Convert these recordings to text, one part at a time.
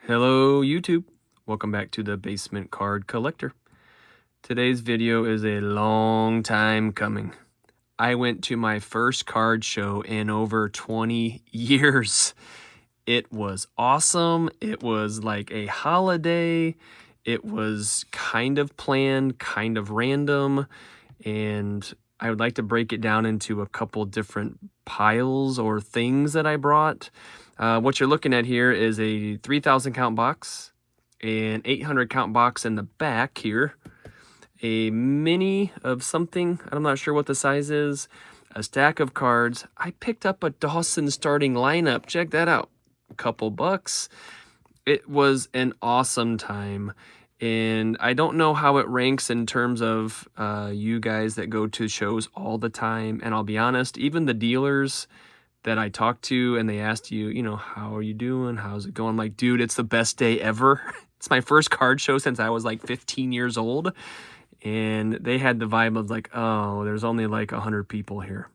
Hello YouTube, welcome back to the Basement Card Collector. Today's video is a long time coming. I went to my first card show in over 20 years. It was awesome. It was like a holiday. It was kind of planned, kind of random, and I would like to break it down into a couple different piles or things that I brought. What you're looking at here is a 3,000 count box, an 800 count box in the back here, a mini of something, I'm not sure what the size is, a stack of cards. I picked up a Dawson starting lineup. Check that out. A couple bucks. It was an awesome time. And I don't know how it ranks in terms of you guys that go to shows all the time. And I'll be honest, even the dealers that I talked to and they asked you, how are you doing? How's it going? I'm like, dude, it's the best day ever. It's my first card show since I was like 15 years old. And they had the vibe of like, oh, there's only like 100 people here.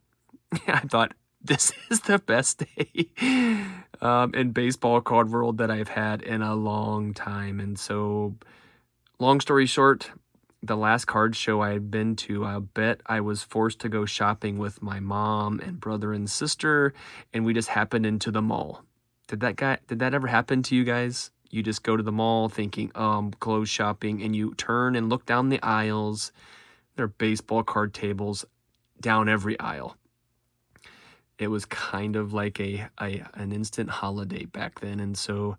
I thought, this is the best day in baseball card world that I've had in a long time. And so, long story short, the last card show I had been to, I bet I was forced to go shopping with my mom and brother and sister, and we just happened into the mall. Did that ever happen to you guys? You just go to the mall thinking, oh, I'm clothes shopping, and you turn and look down the aisles. There are baseball card tables down every aisle. It was kind of like an instant holiday back then. And so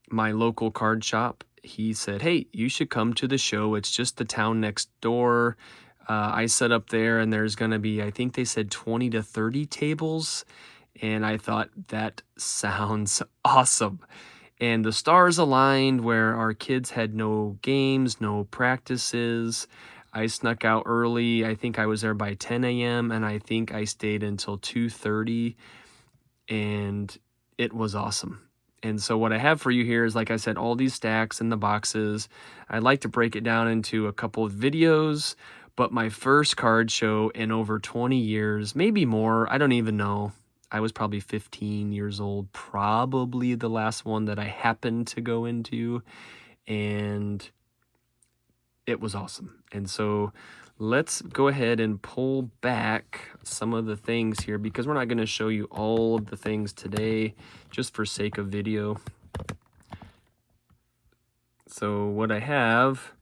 my local card shop, he said, hey, you should come to the show. It's just the town next door. I set up there and there's going to be, I think they said 20 to 30 tables. And I thought, that sounds awesome. And the stars aligned where our kids had no games, no practices. I snuck out early. I think I was there by 10 a.m. and I think I stayed until 2:30, and it was awesome. And so what I have for you here is, like I said, all these stacks in the boxes. I'd like to break it down into a couple of videos, but my first card show in over 20 years, maybe more, I don't even know. I was probably 15 years old, probably the last one that I happened to go into, and it was awesome. And so let's go ahead and pull back some of the things here, because we're not going to show you all of the things today just for sake of video. So what I have,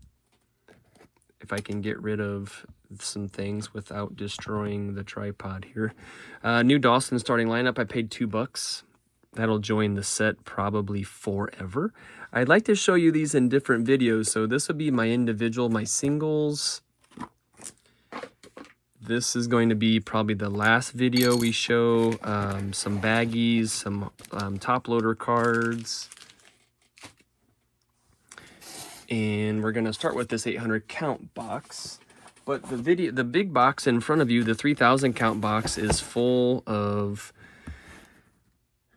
if I can get rid of some things without destroying the tripod here. New Dawson starting lineup, I paid $2. That'll join the set probably forever. I'd like to show you these in different videos. So this would be my individual, my singles. This is going to be probably the last video we show. Some baggies, some top loader cards. And we're going to start with this 800 count box. But the big box in front of you, the 3,000 count box, is full of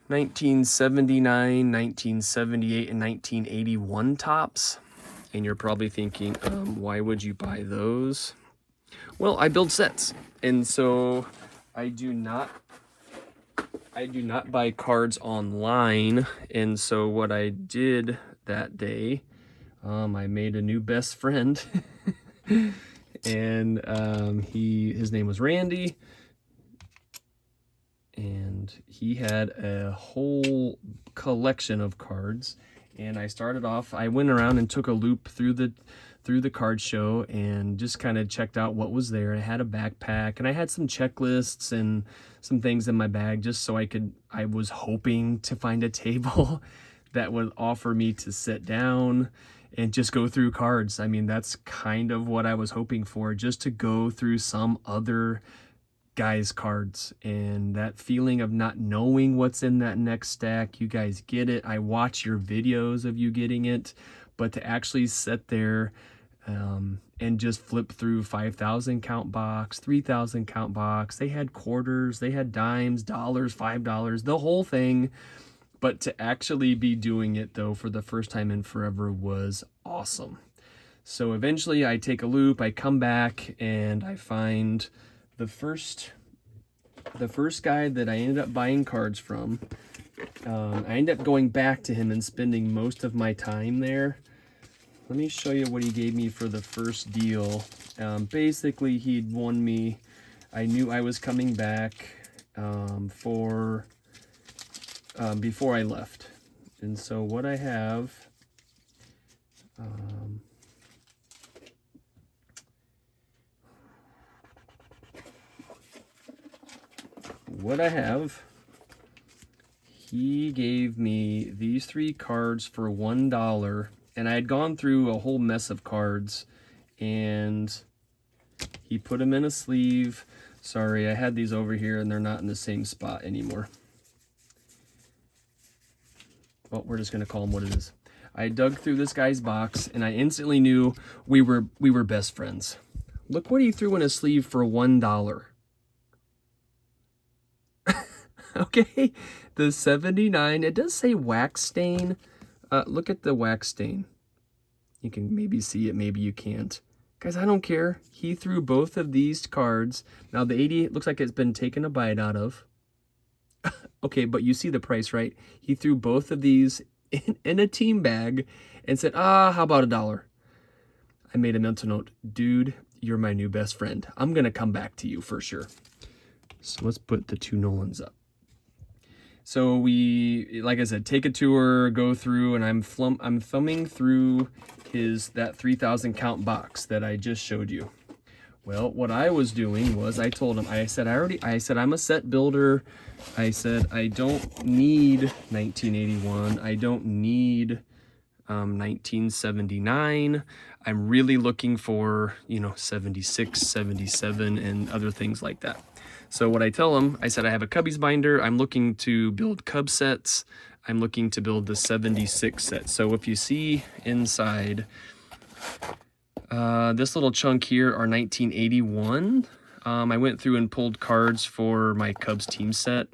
1979, 1978, and 1981 tops. And you're probably thinking, why would you buy those? Well, I build sets, and so I do not buy cards online. And so what I did that day, I made a new best friend, and his name was Randy, and he had a whole collection of cards. And I started off, I went around and took a loop through the card show and just kind of checked out what was there. I had a backpack and I had some checklists and some things in my bag just so I was hoping to find a table that would offer me to sit down and just go through cards. I mean, that's kind of what I was hoping for, just to go through some other guys' cards. And that feeling of not knowing what's in that next stack, you guys get it. I watch your videos of you getting it, but to actually sit there and just flip through 5,000 count box, 3,000 count box. They had quarters, they had dimes, dollars, $5, the whole thing. But to actually be doing it, though, for the first time in forever was awesome. So eventually I take a loop, I come back, and I find the first guy that I ended up buying cards from I ended up going back to him and spending most of my time there. Let me show you what he gave me for the first deal. Basically, he'd won me. I knew I was coming back before I left. And so what I have, he gave me these 3 cards for $1, and I had gone through a whole mess of cards, and he put them in a sleeve. Sorry, I had these over here, and they're not in the same spot anymore. Well, we're just going to call them what it is. I dug through this guy's box, and I instantly knew we were best friends. Look what he threw in a sleeve for $1. Okay, the 79, it does say wax stain. Look at the wax stain. You can maybe see it, maybe you can't. Guys, I don't care. He threw both of these cards. Now, the 88 looks like it's been taken a bite out of. Okay, but you see the price, right? He threw both of these in a team bag and said, how about $1? I made a mental note. Dude, you're my new best friend. I'm going to come back to you for sure. So let's put the 2 Nolans up. So we, like I said, take a tour, go through, and I'm thumbing through that 3,000 count box that I just showed you. Well, what I was doing was I told him, I said I'm a set builder. I said I don't need 1981. I don't need 1979. I'm really looking for, 76, 77, and other things like that. So what I tell him, I said I have a Cubbies binder. I'm looking to build Cub sets. I'm looking to build the 76 set. So if you see inside, this little chunk here are 1981. I went through and pulled cards for my Cubs team set.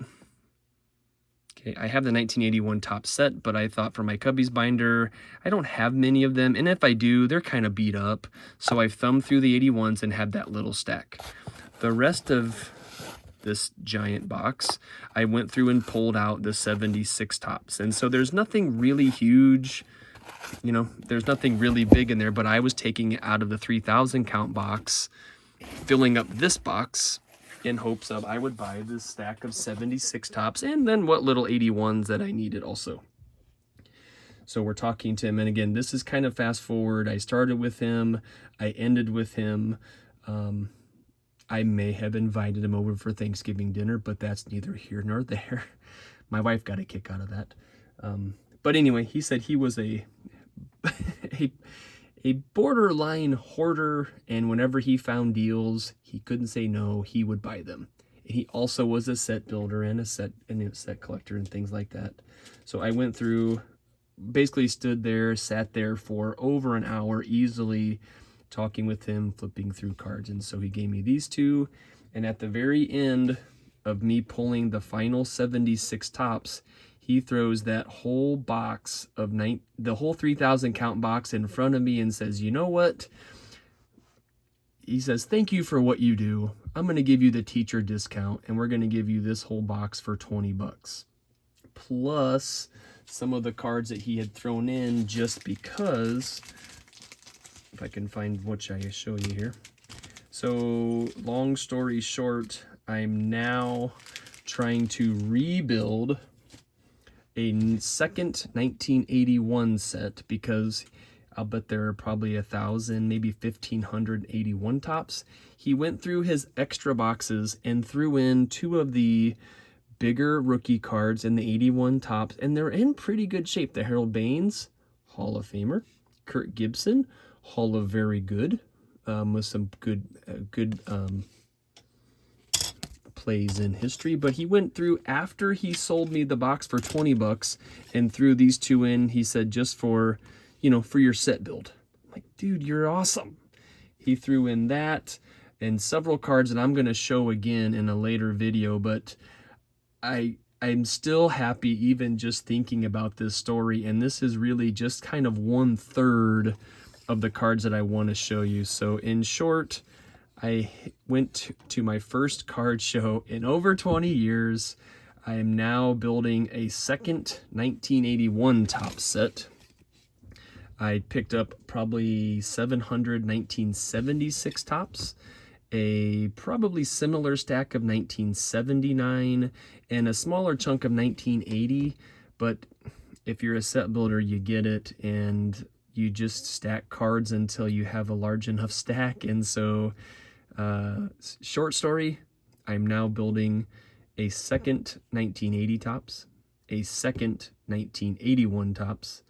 Okay, I have the 1981 top set, but I thought for my Cubbies binder, I don't have many of them. And if I do, they're kind of beat up. So I've thumbed through the 81s and have that little stack. The rest of this giant box, I went through and pulled out the 76 tops. And so there's nothing really huge, there's nothing really big in there, but I was taking it out of the 3,000 count box, filling up this box in hopes of I would buy this stack of 76 tops and then what little 81s that I needed also. So we're talking to him, and again, this is kind of fast forward. I started with him, I ended with him. I may have invited him over for Thanksgiving dinner, but that's neither here nor there. My wife got a kick out of that. But anyway, he said he was a borderline hoarder, and whenever he found deals, he couldn't say no, he would buy them. And he also was a set builder and a set collector and things like that. So I went through, basically stood there, sat there for over an hour easily, talking with him, flipping through cards. And so he gave me these 2, and at the very end of me pulling the final 76 tops, he throws that whole box of the whole 3,000 count box in front of me and says, you know what? He says, thank you for what you do. I'm going to give you the teacher discount, and we're going to give you this whole box for $20. Plus some of the cards that he had thrown in just because, if I can find which I show you here. So long story short, I'm now trying to rebuild a second 1981 set because I'll bet there are probably 1,000, maybe 1,581 tops. He went through his extra boxes and threw in 2 of the bigger rookie cards in the 81 tops, and they're in pretty good shape. The Harold Baines, Hall of Famer. Kirk Gibson, Hall of Very Good, with some good plays in history. But he went through after he sold me the box for $20 and threw these 2 in. He said, just for, for your set build. I'm like, dude, you're awesome. He threw in that and several cards that I'm going to show again in a later video, but I'm still happy even just thinking about this story, and this is really just kind of 1/3 of the cards that I want to show you. So in short, I went to my first card show in over 20 years. I am now building a second 1981 top set. I picked up probably 700 1976 tops, a probably similar stack of 1979, and a smaller chunk of 1980, but if you're a set builder, you get it, and you just stack cards until you have a large enough stack. And so, short story, I'm now building a second 1980 tops, a second 1981 tops,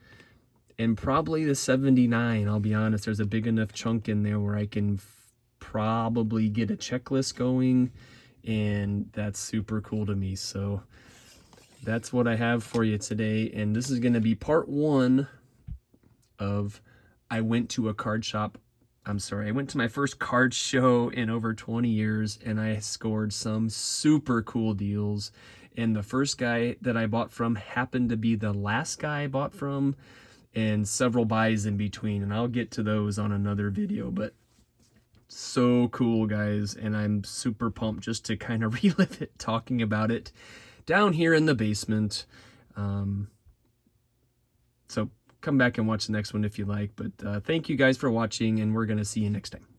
and probably the 79. I'll be honest, there's a big enough chunk in there where I can probably get a checklist going, and that's super cool to me. So that's what I have for you today, and this is going to be part one of I went to my first card show in over 20 years, and I scored some super cool deals. And the first guy that I bought from happened to be the last guy I bought from, and several buys in between, and I'll get to those on another video. But so cool, guys, and I'm super pumped just to kind of relive it, talking about it down here in the basement. So come back and watch the next one if you like, but thank you guys for watching, and we're gonna see you next time.